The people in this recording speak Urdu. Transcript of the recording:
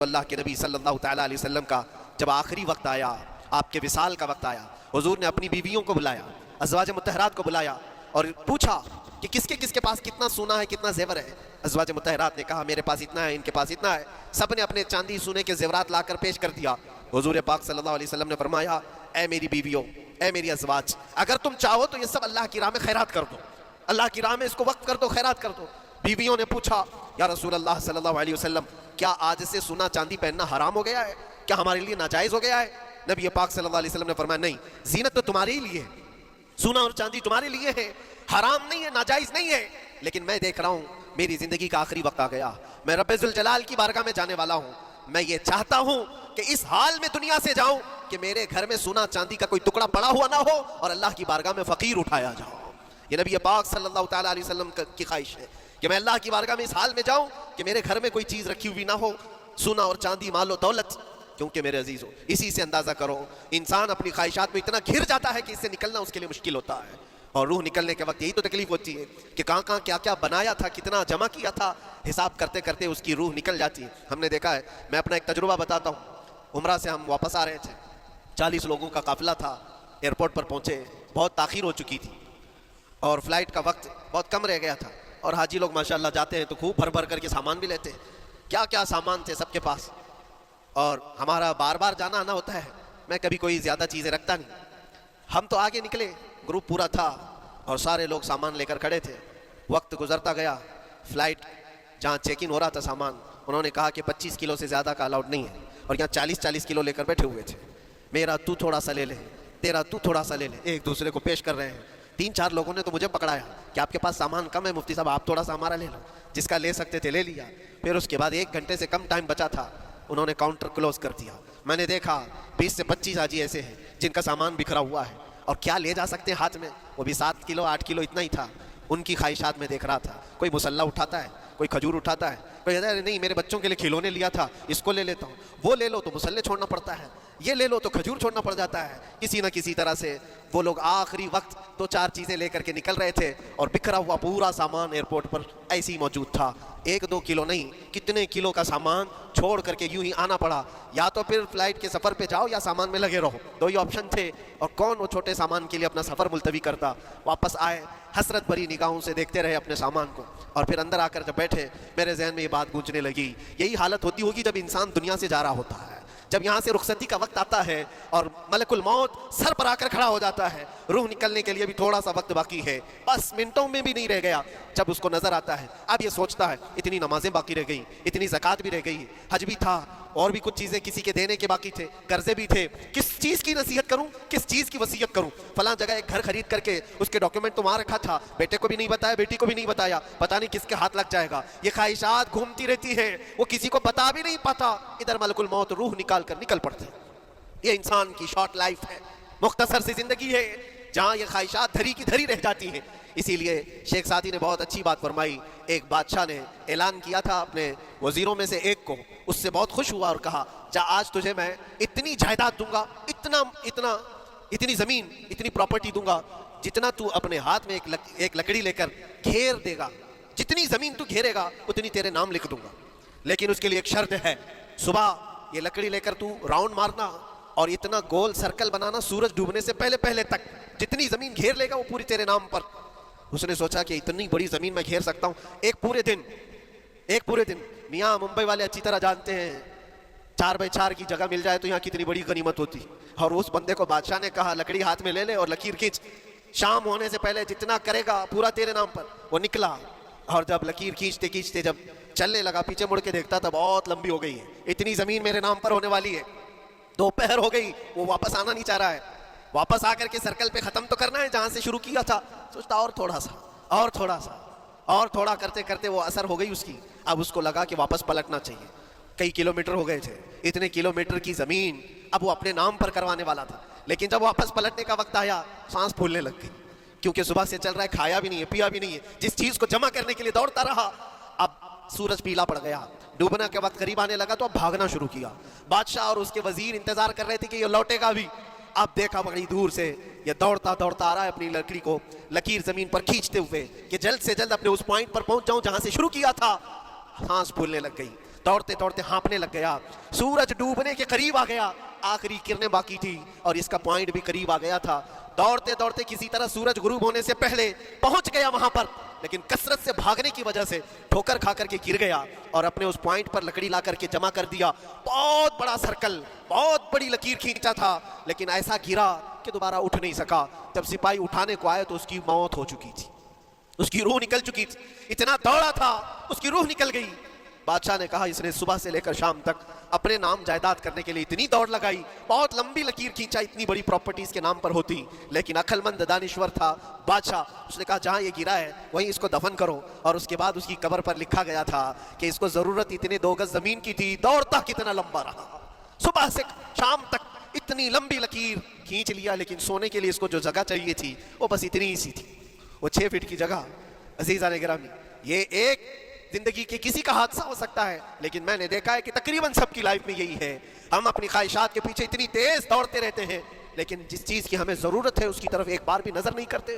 اللہ کے نبی صلی اللہ تعالیٰ علیہ وسلم کا جب آخری وقت آیا، آپ کے وصال کا وقت آیا، حضور نے اپنی بیویوں کو بلایا، ازواج مطہرات کو بلایا اور پوچھا کہ کس کے پاس کتنا سونا ہے، کتنا زیور ہے۔ ازواج مطہرات نے کہا میرے پاس اتنا ہے، ان کے پاس اتنا ہے۔ سب نے اپنے چاندی سونے کے زیورات لا کر پیش کر دیا۔ حضور پاک صلی اللہ علیہ وسلم نے فرمایا اے میری بیویوں، اے میری ازواج، اگر تم چاہو تو یہ سب اللہ کی راہ میں خیرات کر دو، اللہ کی راہ میں اس کو وقف کر دو، خیرات کر دو۔ بیویوں نے پوچھا یا رسول اللہ صلی اللہ علیہ وسلم، کیا آج سے سونا چاندی پہننا حرام ہو گیا ہے؟ کیا ہمارے لیے ناجائز ہو گیا ہے؟ نبی پاک صلی اللہ علیہ وسلم نے فرمایا نہیں، زینت تو تمہارے ہی لیے ہے، سونا اور چاندی تمہارے لیے ہے، حرام نہیں ہے، ناجائز نہیں ہے، لیکن میں دیکھ رہا ہوں میری زندگی کا آخری وقت آ گیا، میں رب ذوالجلال کی بارگاہ میں جانے والا ہوں، میں یہ چاہتا ہوں کہ اس حال میں دنیا سے جاؤں کہ میرے گھر میں سونا چاندی کا کوئی ٹکڑا پڑا ہوا نہ ہو اور اللہ کی بارگاہ میں فقیر اٹھایا جاؤ۔ یہ نبی پاک صلی اللہ تعالیٰ علیہ وسلم کی خواہش ہے کہ میں اللہ کی بارگاہ میں اس حال میں جاؤں کہ میرے گھر میں کوئی چیز رکھی ہوئی نہ ہو، سونا اور چاندی، مال و دولت۔ کیونکہ میرے عزیزو، اسی سے اندازہ کرو انسان اپنی خواہشات میں اتنا گھر جاتا ہے کہ اس سے نکلنا اس کے لیے مشکل ہوتا ہے، اور روح نکلنے کے وقت یہی تو تکلیف ہوتی ہے کہ کہاں کہاں کیا کیا بنایا تھا، کتنا جمع کیا تھا، حساب کرتے کرتے اس کی روح نکل جاتی ہے۔ ہم نے دیکھا ہے، میں اپنا ایک تجربہ بتاتا ہوں، عمرہ سے ہم واپس آ رہے تھے، 40 لوگوں کا قافلہ تھا، ایئرپورٹ پر پہنچے، بہت تاخیر ہو چکی تھی اور فلائٹ کا وقت بہت کم رہ گیا تھا، اور حاجی لوگ ماشاءاللہ جاتے ہیں تو خوب بھر بھر کر کے سامان بھی لیتے، کیا کیا سامان تھے سب کے پاس، اور ہمارا بار بار جانا آنا ہوتا ہے، میں کبھی کوئی زیادہ چیزیں رکھتا نہیں۔ ہم تو آگے نکلے، گروپ پورا تھا اور سارے لوگ سامان لے کر کھڑے تھے، وقت گزرتا گیا، فلائٹ جہاں چیک ان ہو رہا تھا سامان، انہوں نے کہا کہ 25 کلو سے زیادہ کا الاؤڈ نہیں ہے، اور یہاں 40 کلو لے کر بیٹھے ہوئے تھے، میرا تو تھوڑا سا لے لے، تیرا تو تھوڑا سا لے لے، ایک دوسرے کو پیش کر رہے ہیں۔ 3-4 لوگوں نے تو مجھے پکڑایا کہ آپ کے پاس سامان کم ہے مفتی صاحب، آپ تھوڑا سا ہمارا لے لو، جس کا لے سکتے تھے لے لیا۔ پھر اس کے بعد 1 گھنٹے سے کم ٹائم بچا تھا، انہوں نے کاؤنٹر کلوز کر دیا۔ میں نے دیکھا 20 سے 25 حاجی ایسے ہیں جن کا سامان بکھرا ہوا ہے، اور کیا لے جا سکتے ہیں ہاتھ میں، وہ بھی 7 کلو 8 کلو اتنا ہی تھا۔ ان کی خواہشات میں دیکھ رہا تھا، کوئی مسلح اٹھاتا ہے، کوئی کھجور اٹھاتا ہے، کوئی کہتا ہے نہیں میرے بچوں کے لیے کھلونے لیا تھا اس کو لے لیتا ہوں، وہ لے لو تو مسلح چھوڑنا پڑتا ہے، یہ لے لو تو کھجور چھوڑنا پڑ جاتا ہے۔ کسی نہ کسی طرح سے وہ لوگ آخری وقت 2-4 چیزیں لے کر کے نکل رہے تھے، اور بکھرا ہوا پورا سامان ایئرپورٹ پر ایسے ہی موجود تھا، 1-2 کلو نہیں، کتنے کلو کا سامان چھوڑ کر کے یوں ہی آنا پڑا۔ یا تو پھر فلائٹ کے سفر پہ جاؤ یا سامان میں لگے رہو، 2 ہی آپشن تھے، اور کون وہ چھوٹے سامان کے لیے اپنا سفر ملتوی کرتا۔ واپس آئے، حسرت بھری نگاہوں سے دیکھتے رہے اپنے سامان کو، اور پھر اندر آ کر جب بیٹھے میرے ذہن میں یہ بات گونجنے لگی، یہی حالت ہوتی ہوگی جب انسان دنیا سے جا رہا ہوتا ہے، جب یہاں سے رخصتی کا وقت آتا ہے اور ملک الموت سر پر آ کر کھڑا ہو جاتا ہے، روح نکلنے کے لیے بھی تھوڑا سا وقت باقی ہے، بس منٹوں میں بھی نہیں رہ گیا، جب اس کو نظر آتا ہے اب یہ سوچتا ہے اتنی نمازیں باقی رہ گئیں، اتنی زکوٰۃ بھی رہ گئی، حج بھی تھا، اور بھی کچھ چیزیں کسی کے دینے کے باقی تھے، قرضے بھی تھے، کس چیز کی نصیحت کروں، کس چیز کی وصیت کروں؟ فلاں جگہ ایک گھر خرید کر کے اس کے ڈاکیومنٹ تو وہاں رکھا تھا، بیٹے کو بھی نہیں بتایا، بیٹی کو بھی نہیں بتایا، پتہ نہیں کس کے ہاتھ لگ جائے گا، یہ خواہشات گھومتی رہتی ہیں، وہ کسی کو بتا بھی نہیں پاتا، ادھر ملک الموت روح نکال کر نکل پڑتے ہیں۔ یہ انسان کی شارٹ لائف ہے، مختصر سی زندگی ہے جہاں یہ خواہشات دھری کی دھری رہ جاتی ہیں۔ اسی لیے شیخ سعدی نے بہت اچھی بات فرمائی، ایک بادشاہ نے اعلان کیا تھا اپنے وزیروں میں سے ایک کو، اس سے بہت خوش ہوا اور کہا جا آج تجھے میں اتنی جائیداد دوں گا، اتنی زمین، اتنی پراپرٹی دوں گا، جتنا تو اپنے ہاتھ میں ایک لکڑی لے کر گھیر دے گا، جتنی زمین تو گھیرے گا اتنی تیرے نام لکھ دوں گا، لیکن اس کے لیے ایک شرط ہے، صبح یہ لکڑی لے کر تو راؤنڈ مارنا اور اتنا گول سرکل بنانا سورج ڈوبنے سے پہلے پہلے تک، جتنی زمین گھیر لے گا وہ پوری تیرے نام پر۔ اس نے سوچا کہ اتنی بڑی زمین میں گھیر سکتا ہوں، ایک پورے دن میاں ممبئی والے اچھی طرح جانتے ہیں 4x4 کی جگہ مل جائے تو یہاں کتنی بڑی غنیمت ہوتی، اور اس بندے کو بادشاہ نے کہا لکڑی ہاتھ میں لے لے اور لکیر کھینچ، شام ہونے سے پہلے جتنا کرے گا پورا تیرے نام پر۔ وہ نکلا، اور جب لکیر کھینچتے کھینچتے جب چلنے لگا، پیچھے مڑ کے دیکھتا تھا بہت لمبی ہو گئی ہے، اتنی زمین میرے نام پر ہونے والی ہے، دوپہر ہو گئی، وہ واپس آنا نہیں چاہ رہا ہے، واپس آ کر کے سرکل پہ ختم تو کرنا ہے جہاں سے شروع کیا تھا، سوچتا اور تھوڑا کرتے کرتے وہ اثر ہو گئی اس کی، اب اس کو لگا کہ واپس پلٹنا چاہیے، کئی کلومیٹر ہو گئے تھے، اتنے کلومیٹر کی زمین اب وہ اپنے نام پر کروانے والا تھا، لیکن جب واپس پلٹنے کا وقت آیا سانس پھولنے لگ گئی، کیونکہ صبح سے چل رہا ہے، کھایا بھی نہیں ہے، پیا بھی نہیں ہے، جس چیز کو جمع کرنے کے لیے دوڑتا رہا، اب سورج پیلا پڑ گیا، ڈوبنا کے وقت قریب آنے لگا تو اب بھاگنا شروع کیا۔ بادشاہ اور اس کے وزیر انتظار کر رہے تھے کہ یہ لوٹے گا بھی، اب دیکھا بڑی دور سے یہ دوڑتا دوڑتا آ رہا ہے اپنی لکڑی کو لکیر زمین پر کھینچتے ہوئے کہ جلد سے جلد اپنے اس پوائنٹ پر پہنچ جاؤں جہاں سے شروع کیا تھا۔ سانس پھولنے لگ گئی، دوڑتے دوڑتے ہانپنے لگ گیا. سورج ڈوبنے کے قریب آ گیا, آخری کرنیں باقی تھی اور اس کا پوائنٹ بھی قریب آ گیا تھا. دوڑتے دوڑتے کسی طرح سورج غروب ہونے سے پہلے پہنچ گیا وہاں پر, لیکن کثرت سے بھاگنے کی وجہ سے ٹھوکر کھا کر کے گر گیا اور اپنے اس پوائنٹ پر لکڑی لا کر کے جمع کر دیا. بہت بڑا سرکل, بہت بڑی لکیر کھینچا تھا, لیکن ایسا گرا کہ دوبارہ اٹھ نہیں سکا. جب سپاہی اٹھانے کو آئے تو اس کی موت ہو چکی تھی, اس کی روح نکل چکی تھی. اتنا دوڑا تھا اس کی روح نکل گئی. بادشاہ نے کہا اس نے صبح سے لے کر شام تک اپنے نام جائیداد کرنے کے لیے اتنی دوڑ لگائی, بہت لمبی لکیر کھینچا, اتنی بڑی پراپرٹیز کے نام پر ہوتی, لیکن عقل مند دانشور تھا بادشاہ. اس نے کہا جہاں یہ گرا ہے وہیں اس کو دفن کرو. اور اس کے بعد اس کی قبر پر لکھا گیا تھا کہ اس کو ضرورت اتنے 2 گز زمین کی تھی, دوڑتا کتنا لمبا رہا, صبح سے شام تک اتنی لمبی لکیر کھینچ لیا, لیکن سونے کے لیے اس کو جو جگہ چاہیے تھی وہ بس اتنی ہی سی تھی, وہ 6 فٹ کی جگہ. عزیزان گرامی, یہ ایک زندگی کے کسی کا حادثہ ہو سکتا ہے, لیکن میں نے دیکھا ہے کہ تقریباً سب کی لائف میں یہی ہے. ہم اپنی خواہشات کے پیچھے اتنی تیز دوڑتے رہتے ہیں, لیکن جس چیز کی ہمیں ضرورت ہے اس کی طرف ایک بار بھی نظر نہیں کرتے.